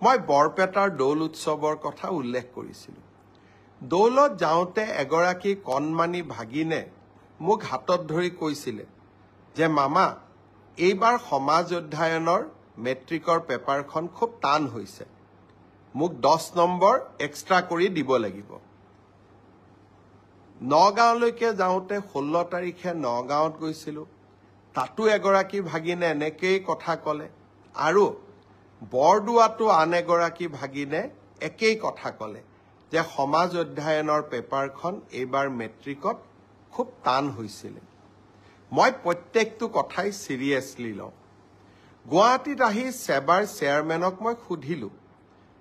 মই বৰপেটাৰ দৌল উৎসৱৰ কথা উল্লেখ কৰিছিলোঁ। দৌলত যাওঁতে এগৰাকী কণমানি ভাগিনে মোক হাতত ধৰি কৈছিলে যে মামা, এইবাৰ সমাজ অধ্যয়নৰ মেট্ৰিকৰ পেপাৰখন খুব টান হৈছে, মোক 10 নম্বৰ এক্সট্ৰা কৰি দিব লাগিব। নগাঁৱলৈকে যাওঁতে 16 তাৰিখে নগাঁৱত গৈছিলোঁ, তাতো এগৰাকী ভাগিনে এনেকেই কথা ক'লে, আৰু বৰদোৱাতো আন এগৰাকী ভাগিনে একেই কথা ক'লে যে সমাজ অধ্যয়নৰ পেপাৰখন এইবাৰ মেট্ৰিকত খুব টান হৈছিলে। মই প্ৰত্যেকটো কথাই চিৰিয়াছলি লওঁ। গুৱাহাটীত আহি সেবাৰ চেয়াৰমেনক মই সুধিলোঁ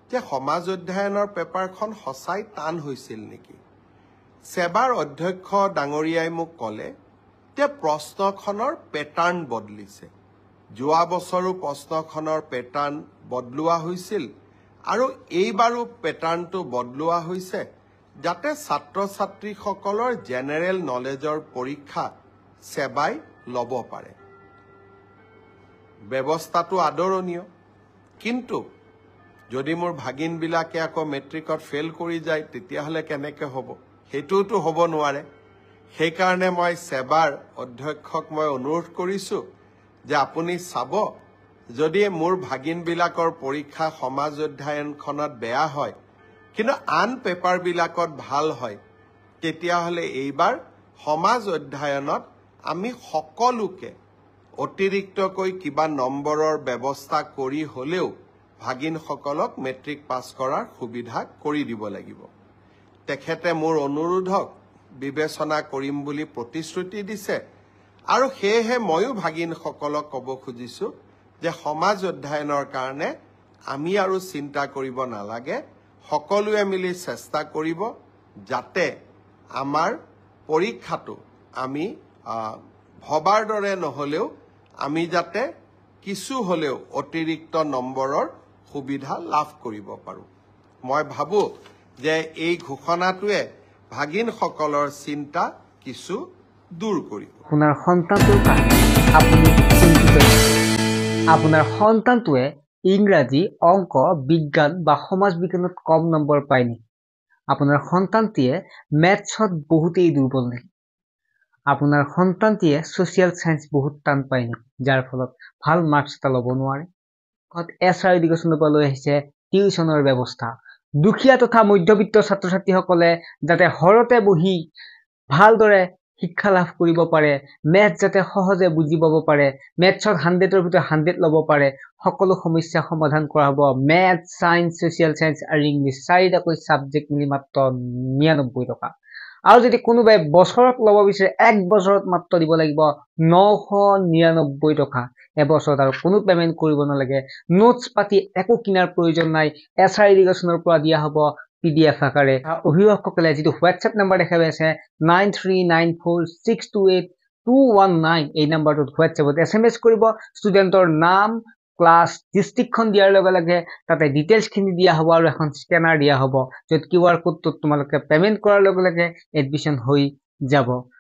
যে সমাজ অধ্যয়নৰ পেপাৰখন সঁচাই টান হৈছিল নেকি। সেবাৰ অধ্যক্ষ ডাঙৰীয়াই মোক ক'লে যে প্ৰশ্নখনৰ পেটাৰ্ণ বদলিছে। যোৱা বছৰো প্ৰশ্নখনৰ পেটাৰ্ণ বদলোৱা হৈছিল আৰু এইবাৰো পেটাৰ্ণটো বদলোৱা হৈছে যাতে ছাত্ৰ ছাত্ৰীসকলৰ জেনেৰেল নলেজৰ পৰীক্ষা সেবাই ল'ব পাৰে। ব্যৱস্থাটো আদৰণীয়, কিন্তু যদি মোৰ ভাগিনবিলাকে আকৌ মেট্ৰিকত ফেইল কৰি যায় তেতিয়াহ'লে কেনেকৈ হ'ব? সেইটোতো হ'ব নোৱাৰে। সেইকাৰণে মই সেবাৰ অধ্যক্ষক মই অনুৰোধ কৰিছোঁ যে আপুনি চাব, যদি মোৰ ভাগিনবিলাকৰ পৰীক্ষা সমাজ অধ্যয়নখনত বেয়া হয় কিন্তু আন পেপাৰবিলাকত ভাল হয়, তেতিয়াহ'লে এইবাৰ সমাজ অধ্যয়নত আমি সকলোকে অতিৰিক্তকৈ কিবা নম্বৰৰ ব্যৱস্থা কৰি হ'লেও ভাগিনসকলক মেট্ৰিক পাছ কৰাৰ সুবিধা কৰি দিব লাগিব। তেখেতে মোৰ অনুৰোধক বিবেচনা কৰিম বুলি প্ৰতিশ্ৰুতি দিছে, আৰু সেয়েহে ময়ো ভাগিনসকলক ক'ব খুজিছোঁ যে সমাজ অধ্যয়নৰ কাৰণে আমি আৰু চিন্তা কৰিব নালাগে। সকলোৱে মিলি চেষ্টা কৰিব যাতে আমাৰ পৰীক্ষাটো আমি ভবাৰ দৰে নহ'লেও আমি যাতে কিছু হ'লেও অতিৰিক্ত নম্বৰৰ সুবিধা লাভ কৰিব পাৰোঁ। মই ভাবোঁ যে এই ঘোষণাটোৱে ভাগিনসকলৰ চিন্তা কিছু দূৰ কৰিব। আপোনাৰ সন্তানটোৰ কাৰণে আপুনি চিন্তিত। আপোনাৰ সন্তানটোৱে ইংৰাজী, অংক, বিজ্ঞান বা সমাজ বিজ্ঞানত কম নম্বৰ পায় নেকি? আপোনাৰ সন্তানটিয়ে মেথছত বহুতেই দুৰ্বল নেকি? আপোনাৰ সন্তানটিয়ে ছ'চিয়েল চায়েন্স বহুত টান পায় নেকি, যাৰ ফলত ভাল মাৰ্কছ এটা ল'ব নোৱাৰে? SR এডুকেশ্যনৰ পৰা লৈ আহিছে টিউচনৰ ব্যৱস্থা। দুখীয়া তথা মধ্যবিত্ত ছাত্ৰ ছাত্ৰীসকলে যাতে ঘৰতে বহি ভালদৰে শিক্ষা লাভ কৰিব পাৰে, মেথছ যাতে সহজে বুজি পাব পাৰে, মেথছত 100ৰ ভিতৰত 100 ল'ব পাৰে, সকলো সমস্যা সমাধান কৰা হ'ব। মেথছ, ছায়েন্স, ছ'চিয়েল চায়েন্স আৰু ইংলিছ চাৰিটাকৈ ছাবজেক্ট মিলি মাত্ৰ 99 টকা। আৰু যদি কোনোবাই বছৰত ল'ব বিচাৰে, 1 বছৰত মাত্ৰ দিব লাগিব 999 টকা এবছৰত, আৰু কোনো পেমেণ্ট কৰিব নালাগে। নোটছ পাতি একো কিনাৰ প্ৰয়োজন নাই, SR এডুকেশ্যনৰ পৰা দিয়া হ'ব PDF আকাৰে। অভিভাৱকসকলে যিটো হোৱাটছএপ নাম্বাৰ দেখা পাই আছে 9394628219, এই নাম্বাৰটোত হোৱাটছএপত SMS কৰিব। ষ্টুডেণ্টৰ নাম, ক্লাছ, ডিষ্ট্ৰিক্টখন দিয়াৰ লগে লগে তাতে ডিটেইলছখিনি দিয়া হ'ব আৰু এখন স্কেনাৰ দিয়া হ'ব, য'ত QR কোডটোত তোমালোকে পেমেণ্ট কৰাৰ লগে লগে এডমিশ্যন হৈ যাব।